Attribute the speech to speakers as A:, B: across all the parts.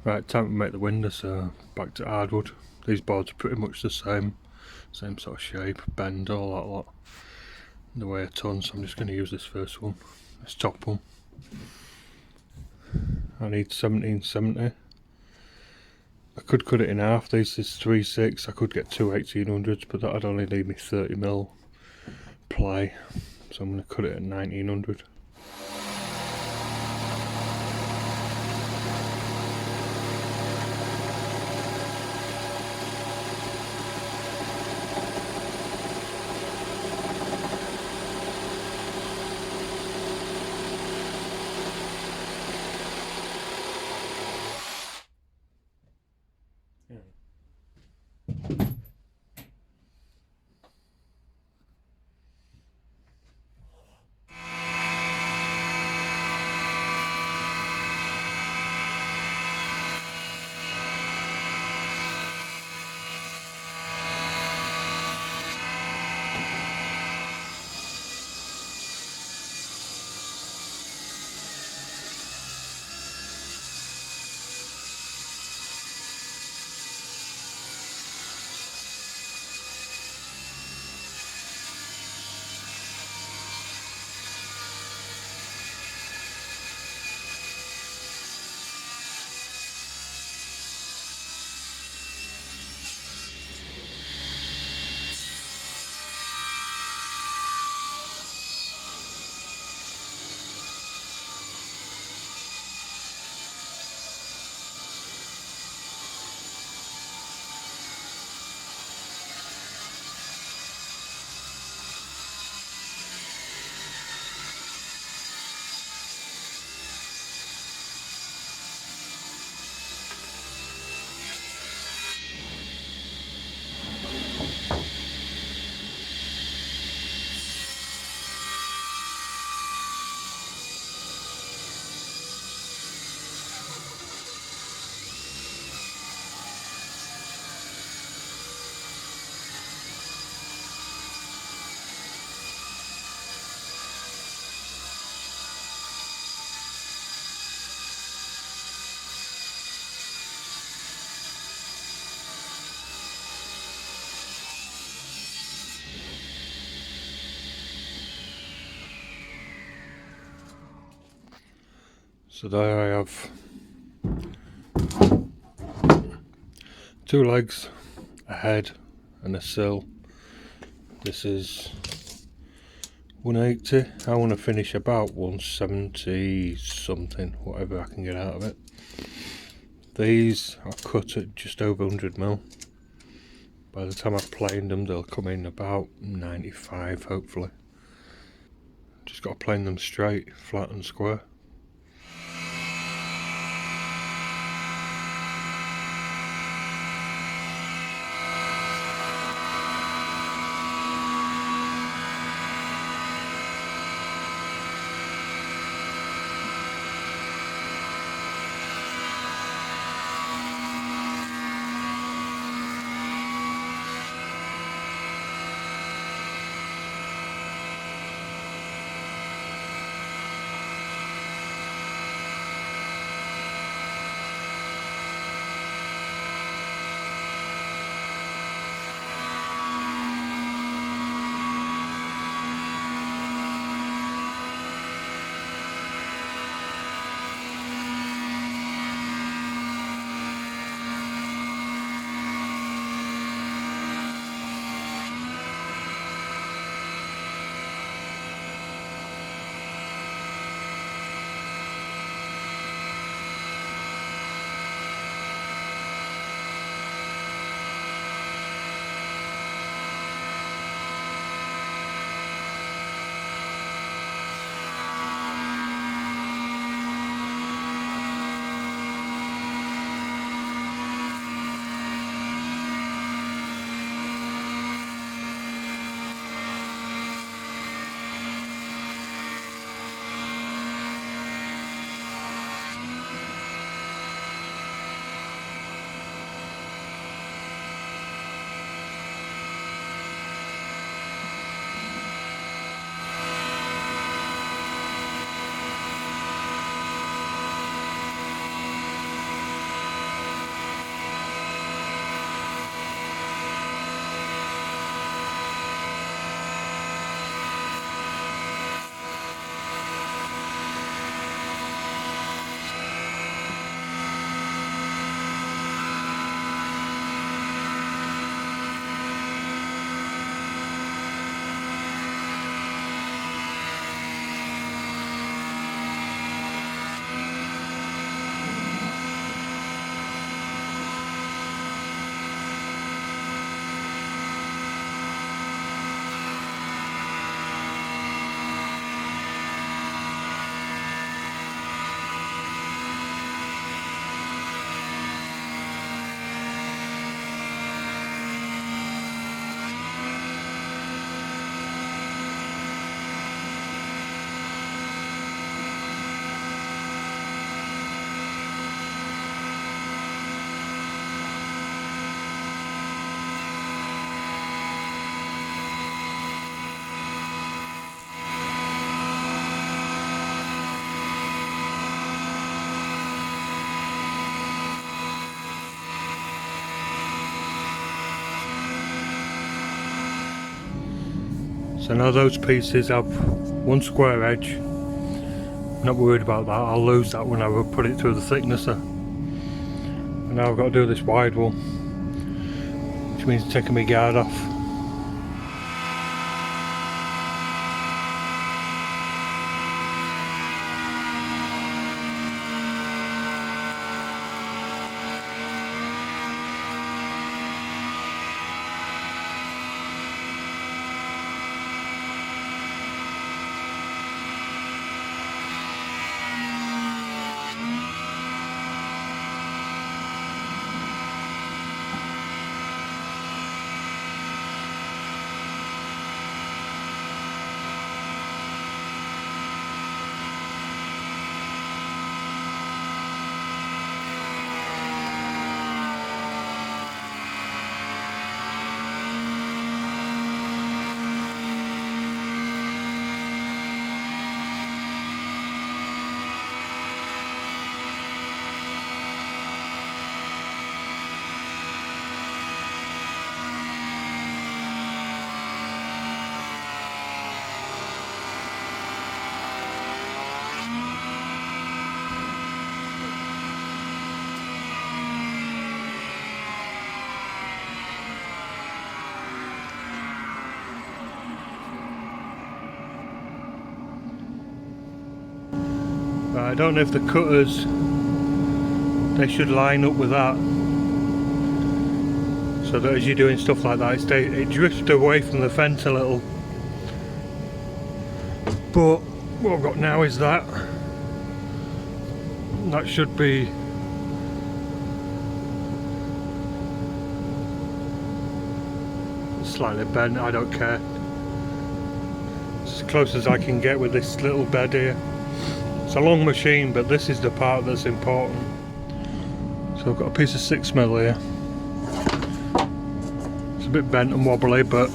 A: Right, time to make the window, so back to hardwood. These boards are pretty much the same sort of shape, bend, all that lot. They weigh a ton, so I'm just going to use this first one, this top one. I need 1770. I could cut it in half. This is 3/6. I could get two 1800s, but that'd only leave me 30mm ply, so I'm going to cut it at 1900. So there I have two legs, a head and a sill. This is 180. I want to finish about 170 something, whatever I can get out of it. These are cut at just over 100mm. By the time I've planed them, they'll come in about 95 hopefully. Just got to plane them straight, flat and square. So now those pieces have one square edge. Not worried about that, I'll lose that when I will put it through the thicknesser. And now I've got to do this wide one, which means taking my guard off. I don't know if the cutters, they should line up with that, so that as you're doing stuff like that it drifts away from the fence a little. But what I've got now is that should be slightly bent, I don't care. It's as close as I can get with this little bed here. It's a long machine, but this is the part that's important. So I've got a piece of 6mm here. It's a bit bent and wobbly, but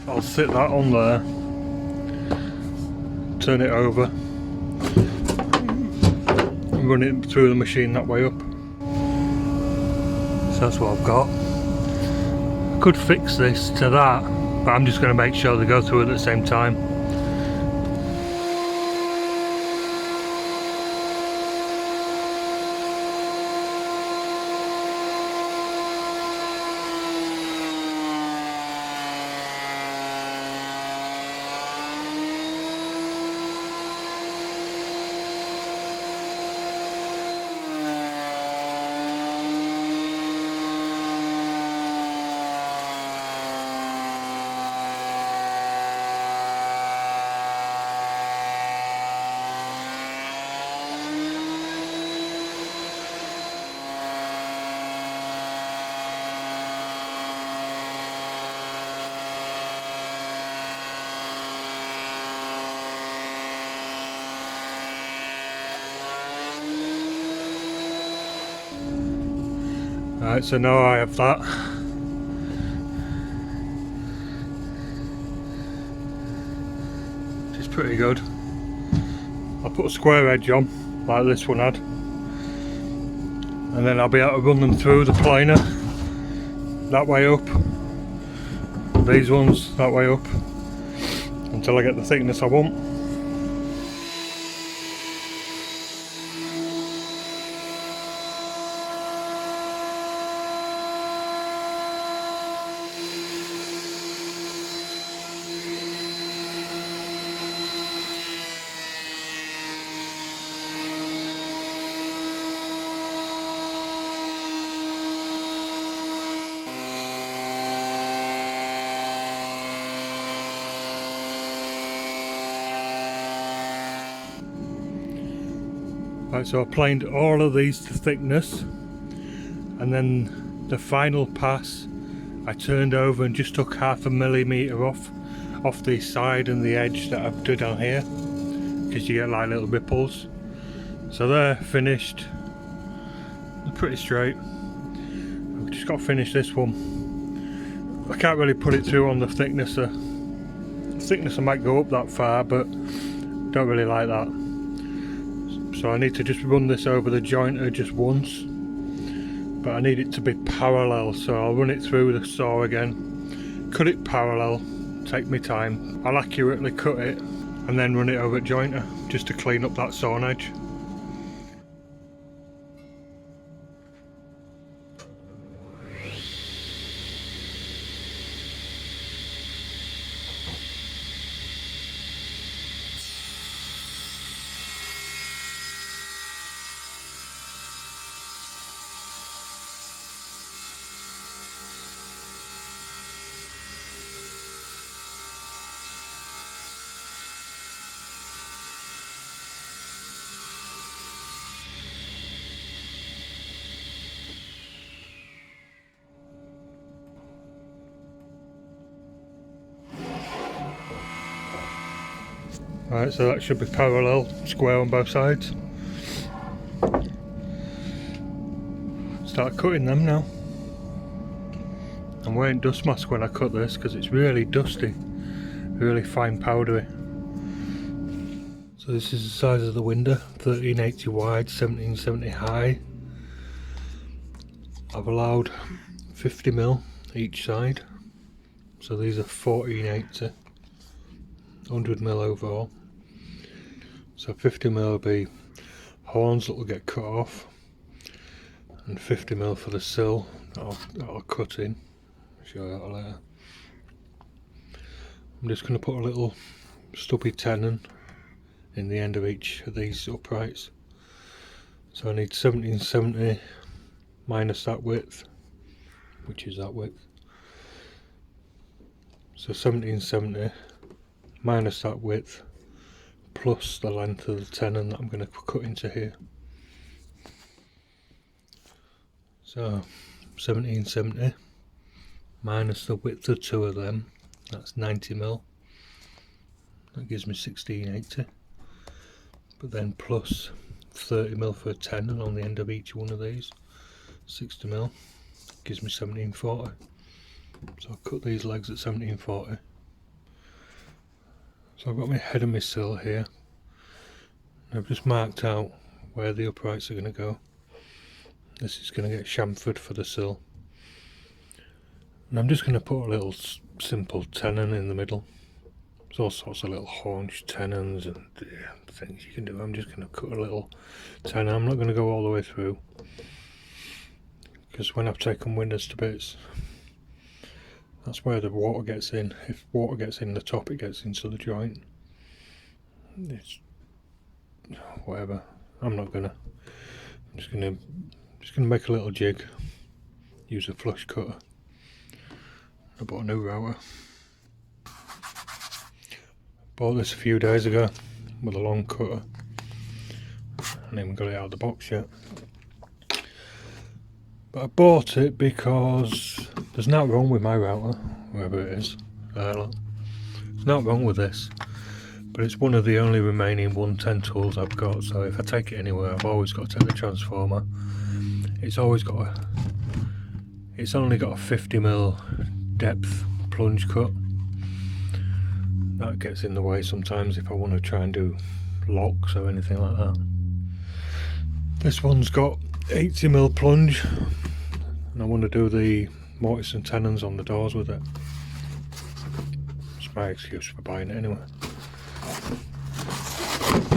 A: I'll sit that on there, turn it over, and run it through the machine that way up. So that's what I've got. I could fix this to that, but I'm just going to make sure they go through at the same time. Right, so now I have that. Which is pretty good. I'll put a square edge on, like this one had. And then I'll be able to run them through the planer. That way up. These ones that way up. Until I get the thickness I want. Right, so I planed all of these to thickness, and then the final pass I turned over and just took 0.5 millimetre off the side and the edge that I've done on here, because you get like little ripples. So they're finished. They're pretty straight. I've just got to finish this one. I can't really put it through on the thicknesser. The thicknesser might go up that far, but don't really like that. So I need to just run this over the jointer just once, but I need it to be parallel, so I'll run it through the saw again, cut it parallel take my time. I'll accurately cut it and then run it over at jointer just to clean up that sawn edge. Right, so that should be parallel, square on both sides. Start cutting them now. I'm wearing dust mask when I cut this because it's really dusty, really fine powdery. So this is the size of the window, 1380 wide, 1770 high. I've allowed 50mm each side, so these are 1480, 100mm overall. So 50mm will be horns that will get cut off, and 50mm for the sill that I'll cut in. I'll show you that later. I'm just going to put a little stubby tenon in the end of each of these uprights. So I need 1770 minus that width, which is that width. So 1770 minus that width plus the length of the tenon that I'm going to cut into here. So 1770 minus the width of two of them, that's 90mm. That gives me 1680. But then plus 30mm for a tenon on the end of each one of these, 60mm, gives me 1740. So I'll cut these legs at 1740. So I've got my head of my sill here. I've just marked out where the uprights are going to go. This is going to get chamfered for the sill. And I'm just going to put a little simple tenon in the middle. There's all sorts of little haunch tenons and things you can do. I'm just going to cut a little tenon. I'm not going to go all the way through, because when I've taken windows to bits, that's where the water gets in. If water gets in the top, it gets into the joint. It's whatever. I'm just gonna make a little jig. Use a flush cutter. I bought a new router. Bought this a few days ago with a long cutter. I haven't even got it out of the box yet. But I bought it because there's nothing wrong with my router, wherever it is. There's nothing wrong with this, but it's one of the only remaining 110 tools I've got. So if I take it anywhere, I've always got to take the transformer. It's only got a 50mm depth plunge cut. That gets in the way sometimes if I want to try and do locks or anything like that. This one's got 80mm plunge, and I want to do the mortise and tenons on the doors with it. It's my excuse for buying it anyway.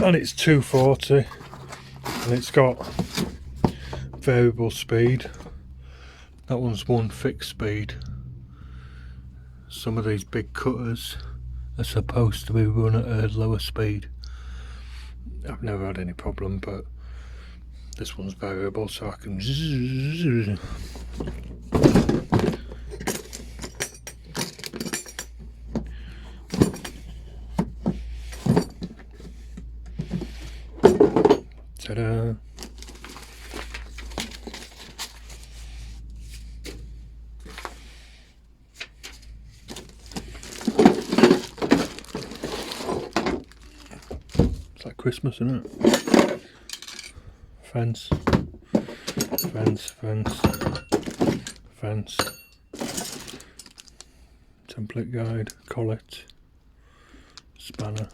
A: And it's 240, and it's got variable speed. That one's one fixed speed. Some of these big cutters are supposed to be run at a lower speed. I've never had any problem, but this one's variable, so I can zzz. Ta-da! It's like Christmas, isn't it? Fence, fence, fence, fence, template guide, collet, spanner,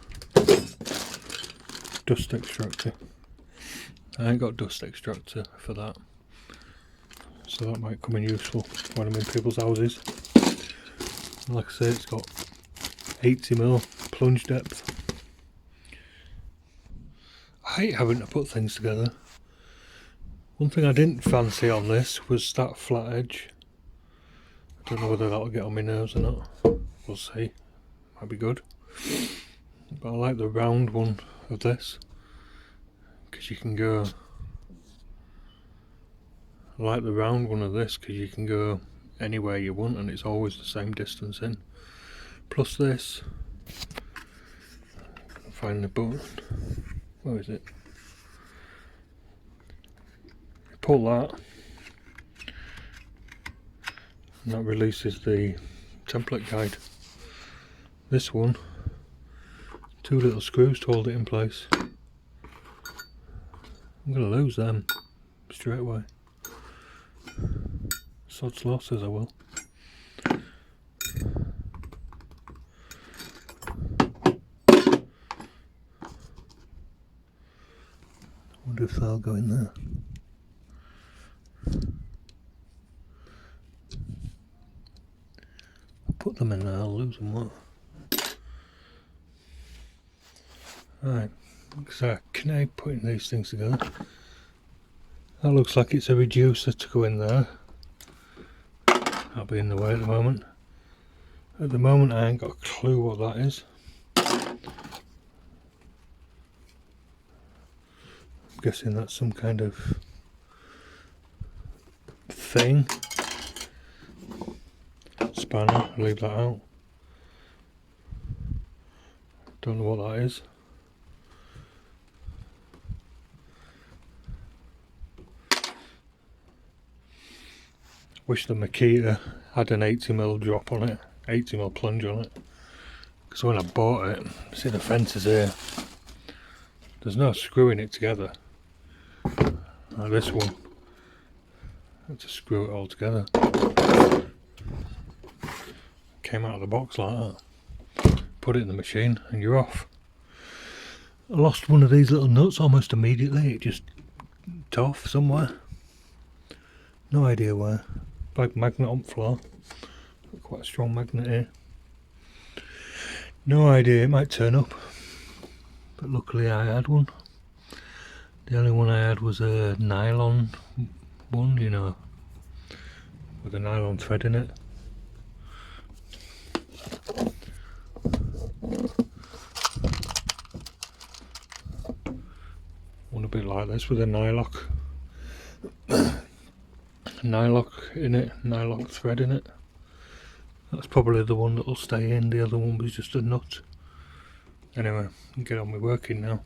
A: dust extractor. I ain't got dust extractor for that, so that might come in useful when I'm in people's houses. Like I say, it's got 80mm plunge depth. I hate having to put things together. One thing I didn't fancy on this was that flat edge. I don't know whether that'll get on my nerves or not. We'll see. Might be good. But I like the round one of this, because you can go. I like the round one of this because you can go anywhere you want and it's always the same distance in. Plus this, find the button. Where is it? You pull that, and that releases the template guide. This one, 2 little screws to hold it in place. I'm going to lose them straight away. Sod's losses, I will. Wonder if they'll go in there. I'll put them in there, I'll lose them, what? Right, so can I putting these things together? That looks like it's a reducer to go in there. That'll be in the way at the moment. At the moment I ain't got a clue what that is. I'm guessing that's some kind of thing. Spanner, I'll leave that out. Don't know what that is. Wish the Makita had an 80mm drop on it, 80mm plunge on it. Because when I bought it, see the fence is here. There's no screwing it together. Like this one, I had to screw it all together. Came out of the box like that. Put it in the machine and you're off. I lost one of these little nuts almost immediately. It just went off somewhere. No idea where. Like magnet on the floor. Quite a strong magnet here. No idea, it might turn up. But luckily I had one. The only one I had was a nylon one, you know, with a nylon thread in it. One a bit like this with a nylock. Nylock in it, nylock thread in it. That's probably the one that'll stay in, the other one was just a nut. Anyway, I'll get on with working now.